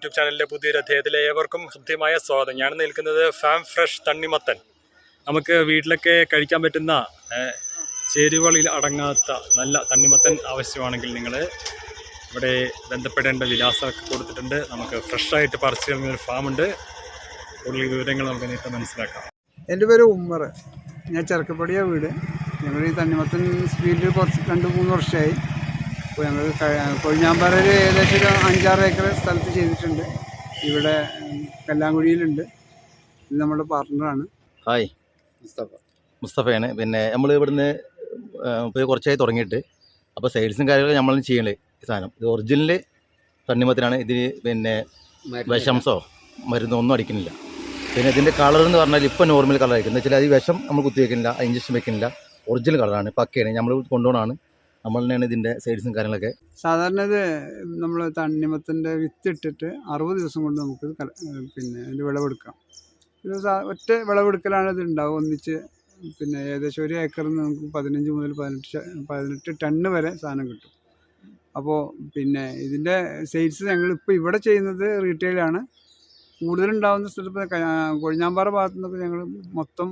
YouTube ചാനലിൻ്റെ പുതിയൊരു അധ്യായത്തിലെ ഏവർക്കും ഹൃദ്യമായ സ്വാഗതം. ഞാൻ നിൽക്കുന്നത് ഫാം ഫ്രഷ് തണ്ണിമത്തൻ. നമുക്ക് വീട്ടിലൊക്കെ കഴിക്കാൻ പറ്റുന്ന ചേരുവകളിൽ അടങ്ങാത്ത നല്ല തണ്ണിമത്തൻ ആവശ്യമാണെങ്കിൽ നിങ്ങൾ ഇവിടെ ബന്ധപ്പെടേണ്ട വിലാസമൊക്കെ കൊടുത്തിട്ടുണ്ട്. നമുക്ക് ഫ്രഷായിട്ട് പറിച്ചു കഴിഞ്ഞൊരു ഫാമുണ്ട്. കൂടുതൽ വിവരങ്ങൾ നമുക്ക് നേരത്തെ മനസ്സിലാക്കാം. എൻ്റെ പേര് ഉമ്മർ. ഞാൻ ചെറുക്കപ്പടിയ വീട്. ഞങ്ങൾ ഈ തണ്ണിമത്തൻ ഫീൽഡ് കുറച്ച് 2-3 വർഷമായി. അപ്പോൾ ഞങ്ങൾ കൊഴിഞ്ഞാമ്പാറയിൽ ഏകദേശം ഒരു 5-6 ഏക്കർ സ്ഥലത്ത് ചെയ്തിട്ടുണ്ട്. ഇവിടെ കല്ലാങ്കുഴിയിലുണ്ട്. ഇത് നമ്മുടെ പാർട്ട്ണറാണ്. ഹായ്, മുസ്തഫയാണ്. പിന്നെ നമ്മൾ ഇവിടുന്ന് ഇപ്പോൾ കുറച്ചായി തുടങ്ങിയിട്ട്. അപ്പോൾ സെയിൽസും കാര്യങ്ങളൊക്കെ നമ്മളൊന്നും ചെയ്യണേ. ഈ സാധനം ഇത് ഒറിജിനൽ തണ്ണിമത്തനാണ്. ഇതിന് പിന്നെ വിഷംസോ മരുന്നോ ഒന്നും അടിക്കുന്നില്ല. പിന്നെ ഇതിൻ്റെ കളർ എന്ന് പറഞ്ഞാൽ ഇപ്പോൾ നോർമൽ കളറായിരിക്കും. എന്ന് വെച്ചാൽ അത് വിഷം നമ്മൾ കുത്തി വയ്ക്കുന്നില്ല, ഇഞ്ചക്ഷൻ വെക്കുന്നില്ല. ഒറിജിനൽ കളറാണ്, പക്കയാണ്. നമ്മൾ കൊണ്ടുപോകണമാണ്. നമ്മൾ തന്നെയാണ് ഇതിൻ്റെ സൈഡ്സും കാര്യങ്ങളൊക്കെ. സാധാരണ ഇത് നമ്മൾ തണ്ണിമത്തൻ്റെ വിത്തിട്ടിട്ട് 60 ദിവസം കൊണ്ട് നമുക്ക് പിന്നെ അതിൻ്റെ വിളവെടുക്കാം. ഇത് ഒറ്റ വിളവെടുക്കലാണ് ഇത് ഉണ്ടാവും ഒന്നിച്ച്. പിന്നെ ഏകദേശം 1 ഏക്കറിൽ നിന്ന് നമുക്ക് 15 മുതൽ 18 ടണ്ണ് വരെ സാധനം കിട്ടും. അപ്പോൾ പിന്നെ ഇതിൻ്റെ സെയിൽസ് ഞങ്ങളിപ്പോൾ ഇവിടെ ചെയ്യുന്നത് റീറ്റെയിലാണ്. കൂടുതലുണ്ടാകുന്ന സ്ഥലത്ത് കൊഴിഞ്ഞാമ്പാറ ഭാഗത്തു നിന്നൊക്കെ ഞങ്ങൾ മൊത്തം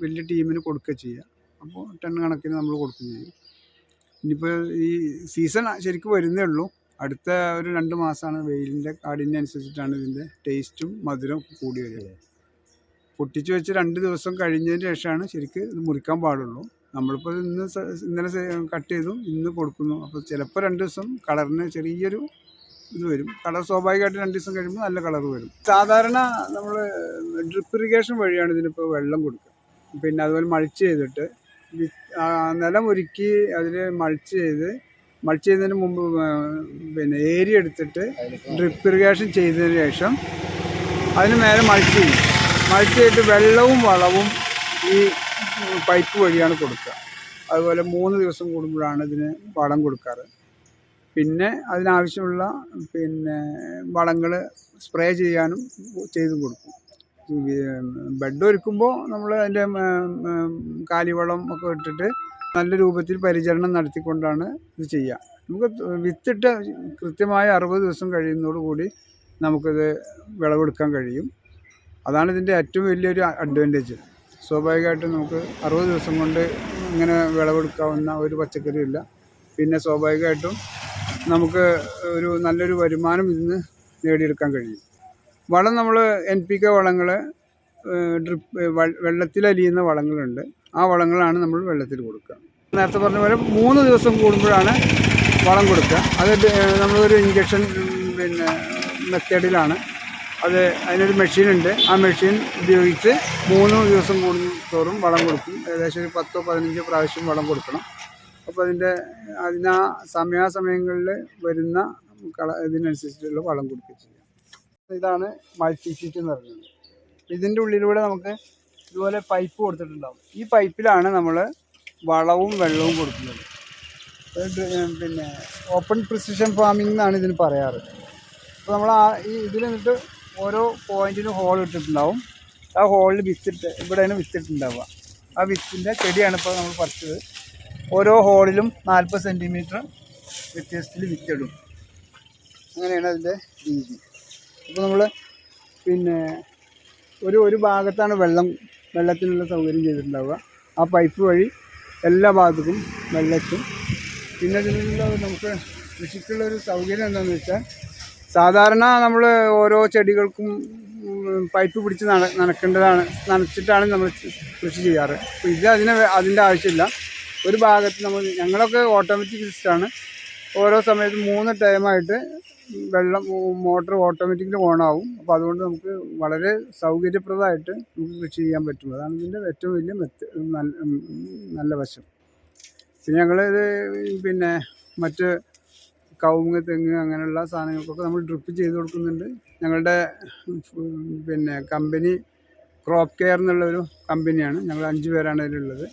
വലിയ ടീമിന് കൊടുക്കുക ചെയ്യുക. അപ്പോൾ ടൺ കണക്കിന് നമ്മൾ കൊടുക്കുകയും ചെയ്യും. ഇനിയിപ്പോൾ ഈ സീസൺ ശരിക്കും വരുന്നേ ഉള്ളൂ. അടുത്ത ഒരു 2 മാസമാണ്. വെയിലിൻ്റെ കാഠിന്യം ഇതിൻ്റെ ടേസ്റ്റും മധുരവും കൂടി വരിക. പൊട്ടിച്ച് വെച്ച് 2 ദിവസം കഴിഞ്ഞതിന് ശേഷമാണ് ശരിക്കും ഇത് മുറിക്കാൻ പാടുള്ളൂ. നമ്മളിപ്പോൾ ഇന്നലെ കട്ട് ചെയ്തു, ഇന്ന് കൊടുക്കുന്നു. അപ്പോൾ ചിലപ്പോൾ 2 ദിവസം കളറിന് ചെറിയൊരു ഇത് വരും. കളർ സ്വാഭാവികമായിട്ട് 2 ദിവസം കഴിയുമ്പോൾ നല്ല കളർ വരും. സാധാരണ നമ്മൾ ഡ്രിപ്പ് ഇറിഗേഷൻ വഴിയാണ് ഇതിനിപ്പോൾ വെള്ളം കൊടുക്കുക. പിന്നെ അതുപോലെ മൾച്ച് ചെയ്തിട്ട് നിലം ഒരുക്കി അതിൽ മൾച്ച് ചെയ്യുന്നതിന് മുമ്പ് പിന്നെ ഏരിയ എടുത്തിട്ട് ഡ്രിപ്പ് ഇറിഗേഷൻ ചെയ്തതിന് ശേഷം അതിന് മേലെ മൾച്ച് ചെയ്യും. മൾച്ച് ചെയ്തിട്ട് വെള്ളവും വളവും ഈ പൈപ്പ് വഴിയാണ് കൊടുക്കുക. അതുപോലെ 3 ദിവസം കൂടുമ്പോഴാണ് ഇതിന് വളം കൊടുക്കാറ്. പിന്നെ അതിനാവശ്യമുള്ള പിന്നെ വളങ്ങൾ സ്പ്രേ ചെയ്യാനും ചെയ്തും കൊടുക്കും. ബെഡ് ഒരുക്കുമ്പോൾ നമ്മൾ അതിൻ്റെ കാലിവളം ഒക്കെ ഇട്ടിട്ട് നല്ല രൂപത്തിൽ പരിചരണം നടത്തിക്കൊണ്ടാണ് ഇത് ചെയ്യുക. നമുക്ക് വിത്തിട്ട് കൃത്യമായ 60 ദിവസം കഴിയുന്നതോടുകൂടി നമുക്കിത് വിളവെടുക്കാൻ കഴിയും. അതാണ് ഇതിൻ്റെ ഏറ്റവും വലിയൊരു അഡ്വാൻറ്റേജ്. സ്വാഭാവികമായിട്ടും നമുക്ക് 60 ദിവസം കൊണ്ട് ഇങ്ങനെ വിളവെടുക്കാവുന്ന ഒരു പച്ചക്കറിയില്ല. പിന്നെ സ്വാഭാവികമായിട്ടും നമുക്ക് ഒരു നല്ലൊരു വരുമാനം ഇതിന് നേടിയെടുക്കാൻ കഴിയും. വളം നമ്മൾ NPK വളങ്ങൾ, ഡ്രിപ്പ് വെള്ളത്തിലലിയുന്ന വളങ്ങളുണ്ട്. ആ വളങ്ങളാണ് നമ്മൾ വെള്ളത്തിൽ കൊടുക്കുക. നേരത്തെ പറഞ്ഞ പോലെ 3 ദിവസം കൂടുമ്പോഴാണ് വളം കൊടുക്കുക. അത് നമ്മളൊരു ഇഞ്ചക്ഷൻ പിന്നെ മെത്തേഡിലാണ്. അതിനൊരു മെഷീനുണ്ട്. ആ മെഷീൻ ഉപയോഗിച്ച് 3 ദിവസം കൂടുന്തോറും വളം കൊടുക്കും. ഏകദേശം ഒരു 10-15 പ്രാവശ്യം വളം കൊടുക്കണം. അപ്പോൾ അതിനാ സമയാസമയങ്ങളിൽ വരുന്ന ഇതിനനുസരിച്ചിട്ടുള്ള വളം കൊടുക്കുക ചെയ്യാം. ഇതാണ് മൾട്ടി ഷീറ്റ് എന്ന് പറയുന്നത്. ഇതിൻ്റെ ഉള്ളിലൂടെ നമുക്ക് ഇതുപോലെ പൈപ്പ് കൊടുത്തിട്ടുണ്ടാകും. ഈ പൈപ്പിലാണ് നമ്മൾ വളവും വെള്ളവും കൊടുക്കുന്നത്. പിന്നെ ഓപ്പൺ പ്രിസിഷൻ ഫാമിംഗ് എന്നാണ് ഇതിന് പറയാറ്. അപ്പോൾ നമ്മൾ ഇതിൽ നിന്നിട്ട് ഓരോ പോയിന്റിനും ഹോൾ ഇട്ടിട്ടുണ്ടാവും. ആ ഹോളിൽ വിത്തിട്ട് ഇവിടെയാണ് വിത്തിട്ടുണ്ടാവുക. ആ വിത്തിൻ്റെ ചെടിയാണ് ഇപ്പോൾ നമ്മൾ പറിച്ചത്. ഓരോ ഹോളിലും 40 സെൻറ്റിമീറ്റർ വ്യത്യാസത്തിൽ വിത്തിടും. അങ്ങനെയാണ് അതിൻ്റെ രീതി. അപ്പോൾ നമ്മൾ പിന്നെ ഒരു ഭാഗത്താണ് വെള്ളത്തിനുള്ള സൗകര്യം ചെയ്തിട്ടുണ്ടാവുക. ആ പൈപ്പ് വഴി എല്ലാ ഭാഗത്തും വെള്ളത്തും. പിന്നെ ഇതിനുള്ള നമുക്ക് കൃഷിക്കുള്ളൊരു സൗകര്യം എന്താണെന്ന് വെച്ചാൽ, സാധാരണ നമ്മൾ ഓരോ ചെടികൾക്കും പൈപ്പ് പിടിച്ച് നനച്ചിട്ടാണ് നമ്മൾ കൃഷി ചെയ്യാറ്. അപ്പോൾ അതിൻ്റെ ആവശ്യമില്ല. ഒരു ഭാഗത്ത് ഞങ്ങളൊക്കെ ഓട്ടോമാറ്റിക് സിസ്റ്റമാണ്. ഓരോ സമയത്ത് 3 ടൈമായിട്ട് മോട്ടർ ഓട്ടോമാറ്റിക്കലി ഓണാവും. അപ്പോൾ അതുകൊണ്ട് നമുക്ക് വളരെ സൗകര്യപ്രദമായിട്ട് നമുക്ക് കൃഷി ചെയ്യാൻ പറ്റും. അതാണ് ഇതിൻ്റെ ഏറ്റവും വലിയ നല്ല വശം. പിന്നെ ഞങ്ങളിത് പിന്നെ മറ്റ് കവുങ്ങ്, തെങ്ങ് അങ്ങനെയുള്ള സാധനങ്ങൾക്കൊക്കെ നമ്മൾ ഡ്രിപ്പ് ചെയ്ത് കൊടുക്കുന്നുണ്ട്. ഞങ്ങളുടെ പിന്നെ കമ്പനി ക്രോപ്പ് കെയർ എന്നുള്ളൊരു കമ്പനിയാണ്. ഞങ്ങൾ 5 പേരാണ് അതിലുള്ളത്.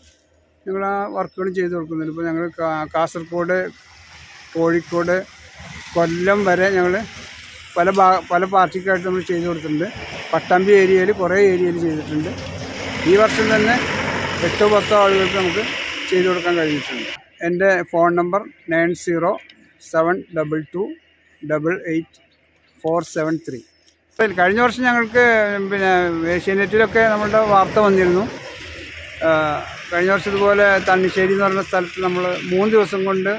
ഞങ്ങൾ ആ വർക്കുകൾ ചെയ്ത് കൊടുക്കുന്നുണ്ട്. ഇപ്പോൾ ഞങ്ങൾ കാസർഗോഡ്, കോഴിക്കോട്, കൊല്ലം വരെ ഞങ്ങൾ പല പാർട്ടിക്കായിട്ട് നമ്മൾ ചെയ്ത് കൊടുത്തിട്ടുണ്ട്. പട്ടാമ്പി ഏരിയയിൽ കുറേ ഏരിയയിൽ ചെയ്തിട്ടുണ്ട്. ഈ വർഷം തന്നെ 8-10 ആളുകൾക്ക് നമുക്ക് ചെയ്തു കൊടുക്കാൻ കഴിഞ്ഞിട്ടുണ്ട്. എൻ്റെ ഫോൺ നമ്പർ 907228 473. കഴിഞ്ഞ വർഷം ഞങ്ങൾക്ക് പിന്നെ ഏഷ്യാനെറ്റിലൊക്കെ നമ്മളുടെ വാർത്ത വന്നിരുന്നു. കഴിഞ്ഞ വർഷം ഇതുപോലെ തണ്ണിശ്ശേരി എന്ന് പറഞ്ഞ സ്ഥലത്ത് നമ്മൾ 3 ദിവസം കൊണ്ട്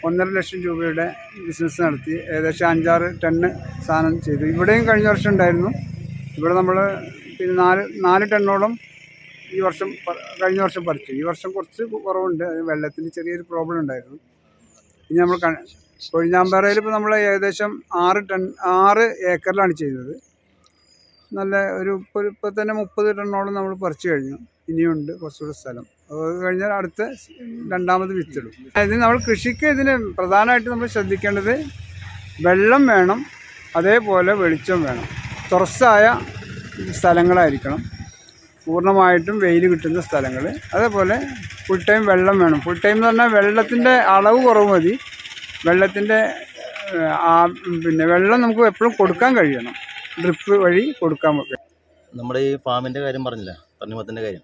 1.5 ലക്ഷം രൂപയുടെ ബിസിനസ് നടത്തി. ഏകദേശം 5-6 ടണ്ണ് സാധനം ചെയ്തു. ഇവിടെയും കഴിഞ്ഞ വർഷം ഉണ്ടായിരുന്നു. ഇവിടെ നമ്മൾ പിന്നെ 4 ടണ്ണോളം ഈ വർഷം കഴിഞ്ഞ വർഷം പറിച്ചു. ഈ വർഷം കുറച്ച് കുറവുണ്ട്. വെള്ളത്തിന് ചെറിയൊരു പ്രോബ്ലം ഉണ്ടായിരുന്നു. ഇനി നമ്മൾ കൊഴിഞ്ഞാമ്പാറയിൽ ഇപ്പോൾ നമ്മൾ ഏകദേശം 6 ഏക്കറിലാണ് ചെയ്തത്. നല്ല ഇപ്പോൾ തന്നെ 30 ടണ്ണോളം നമ്മൾ പറിച്ചു കഴിഞ്ഞു. ഇനിയുണ്ട് കുറച്ചുകൂടെ സ്ഥലം. അത് കഴിഞ്ഞാൽ അടുത്ത രണ്ടാമത് വിത്തിടും. ഇതിന് നമ്മൾ കൃഷിക്ക് ഇതിന് പ്രധാനമായിട്ട് നമ്മൾ ശ്രദ്ധിക്കേണ്ടത് വെള്ളം വേണം, അതേപോലെ വെളിച്ചം വേണം. തുറസ്സായ സ്ഥലങ്ങളായിരിക്കണം, പൂർണ്ണമായിട്ടും വെയിൽ കിട്ടുന്ന സ്ഥലങ്ങൾ. അതേപോലെ ഫുൾ ടൈം വെള്ളം വേണം. ഫുൾ ടൈം എന്ന് പറഞ്ഞാൽ വെള്ളത്തിൻ്റെ അളവ് കുറവ് മതി. വെള്ളത്തിൻ്റെ പിന്നെ വെള്ളം നമുക്ക് എപ്പോഴും കൊടുക്കാൻ കഴിയണം. ഡ്രിപ്പ് വഴി കൊടുക്കാൻ പറ്റും. നമ്മുടെ ഈ ഫാമിൻ്റെ കാര്യം പറഞ്ഞില്ല, തണ്ണിമത്തൻ്റെ കാര്യം.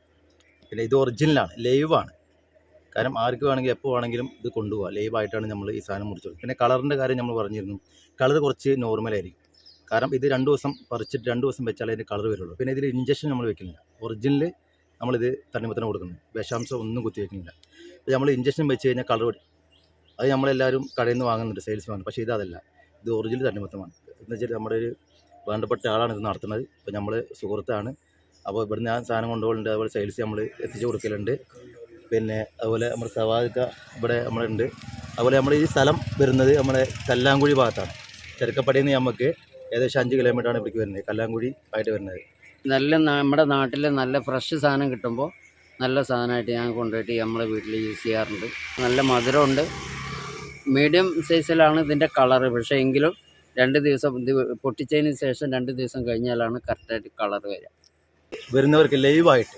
പിന്നെ ഇത് ഒറിജിനലാണ്, ലൈവാണ്. കാരണം ആർക്ക് വേണമെങ്കിൽ എപ്പോൾ വേണമെങ്കിലും ഇത് കൊണ്ടുപോകാം. ലൈവായിട്ടാണ് നമ്മൾ ഈ സാധനം മുറിച്ചത്. പിന്നെ കളറിൻ്റെ കാര്യം നമ്മൾ പറഞ്ഞിരുന്നു. കളർ കുറച്ച് നോർമലായിരിക്കും. കാരണം ഇത് 2 ദിവസം പറിച്ചിട്ട് 2 ദിവസം വെച്ചാലേ അതിൻ്റെ കളർ വരുള്ളൂ. പിന്നെ ഇതിൽ ഇഞ്ചക്ഷൻ നമ്മൾ വെക്കുന്നില്ല. ഒറിജിനൽ നമ്മളിത് തണ്ണിമത്തന് കൊടുക്കുന്നത്. വിഷാംശം ഒന്നും കുത്തി വയ്ക്കുന്നില്ല. ഇത് നമ്മൾ ഇഞ്ചക്ഷൻ വെച്ച് കഴിഞ്ഞാൽ കളർ വരും. അത് നമ്മളെല്ലാവരും കടയിൽ നിന്ന് വാങ്ങുന്നുണ്ട്, സെയിൽസ് വാങ്ങുന്നത്. പക്ഷേ ഇതല്ല, ഇത് ഒറിജിനൽ തണ്ണിമത്തമാണ്. എന്ന് വെച്ചാൽ നമ്മുടെ ഒരു വേണ്ടപ്പെട്ട ആളാണ് ഇത് നടത്തുന്നത്. ഇപ്പോൾ നമ്മൾ സുഹൃത്താണ്. അപ്പോൾ ഇവിടുന്ന് ആ സാധനം കൊണ്ടുപോകുന്നുണ്ട്. അതുപോലെ സെയിൽസ് നമ്മൾ എത്തിച്ചു കൊടുക്കലുണ്ട്. പിന്നെ അതുപോലെ നമ്മുടെ സവാദക്ക ഇവിടെ നമ്മളുണ്ട്. അതുപോലെ നമ്മൾ ഈ സ്ഥലം വരുന്നത് നമ്മുടെ കല്ലാങ്കുഴി ഭാഗത്താണ്. ചെറുക്കപ്പടിയിൽ നിന്ന് നമുക്ക് ഏകദേശം 5 കിലോമീറ്ററാണ് ഇവിടേക്ക് വരുന്നത്, കല്ലാങ്കുഴി ആയിട്ട് വരുന്നത്. നമ്മുടെ നാട്ടിൽ നല്ല ഫ്രഷ് സാധനം കിട്ടുമ്പോൾ നല്ല സാധനമായിട്ട് ഞാൻ കൊണ്ടുപോയിട്ട് നമ്മളെ വീട്ടിൽ യൂസ് ചെയ്യാറുണ്ട്. നല്ല മധുരമുണ്ട്. മീഡിയം സൈസിലാണ് ഇതിൻ്റെ കളറ്. പക്ഷേ എങ്കിലും 2 ദിവസം ഇത് പൊട്ടിച്ചതിന് ശേഷം 2 ദിവസം കഴിഞ്ഞാലാണ് കറക്റ്റായിട്ട് കളർ വരിക. വരുന്നവർക്ക് ലൈവായിട്ട്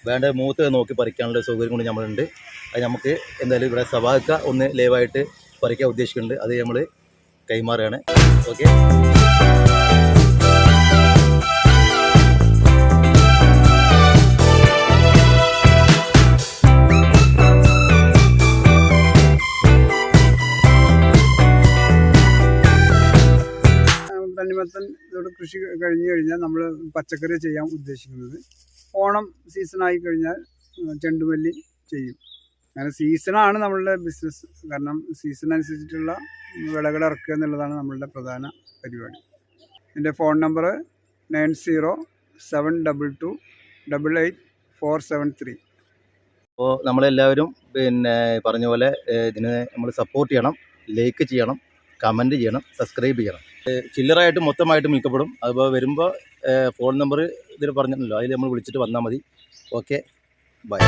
വേണ്ട മൂത്ത് നോക്കി പറിക്കാനുള്ള സൗകര്യം കൊണ്ട് നമ്മളുണ്ട്. അത് നമുക്ക് എന്തായാലും ഇവിടെ സവാക്ക ഒന്ന് ലൈവായിട്ട് പറിക്കാൻ ഉദ്ദേശിക്കുന്നുണ്ട്. അത് നമ്മൾ കൈമാറുകയാണ്. ഓക്കെ. തണ്ണിമത്തൻ ഇതോടെ കൃഷി കഴിഞ്ഞ് കഴിഞ്ഞാൽ നമ്മൾ പച്ചക്കറി ചെയ്യാൻ ഉദ്ദേശിക്കുന്നത്. ഓണം സീസണായി കഴിഞ്ഞാൽ ചെണ്ടുമല്ലി ചെയ്യും. അങ്ങനെ സീസണാണ് നമ്മളുടെ ബിസിനസ്. കാരണം സീസണനുസരിച്ചിട്ടുള്ള വിളകൾ ഇറക്കുക എന്നുള്ളതാണ് നമ്മളുടെ പ്രധാന പരിപാടി. എൻ്റെ ഫോൺ നമ്പർ 9072288473. അപ്പോൾ നമ്മളെല്ലാവരും പിന്നെ പറഞ്ഞ പോലെ ഇതിന് നമ്മൾ സപ്പോർട്ട് ചെയ്യണം, ലൈക്ക് ചെയ്യണം, കമൻറ്റ് ചെയ്യണം, സബ്സ്ക്രൈബ് ചെയ്യണം. ചില്ലറായിട്ട് മൊത്തമായിട്ട് വിൽക്കപ്പെടും. അപ്പോൾ വരുമ്പോൾ ഫോൺ നമ്പർ ഇതിൽ പറഞ്ഞിട്ടുണ്ടല്ലോ, അതിൽ നമ്മൾ വിളിച്ചിട്ട് വന്നാൽ മതി. Okay, by.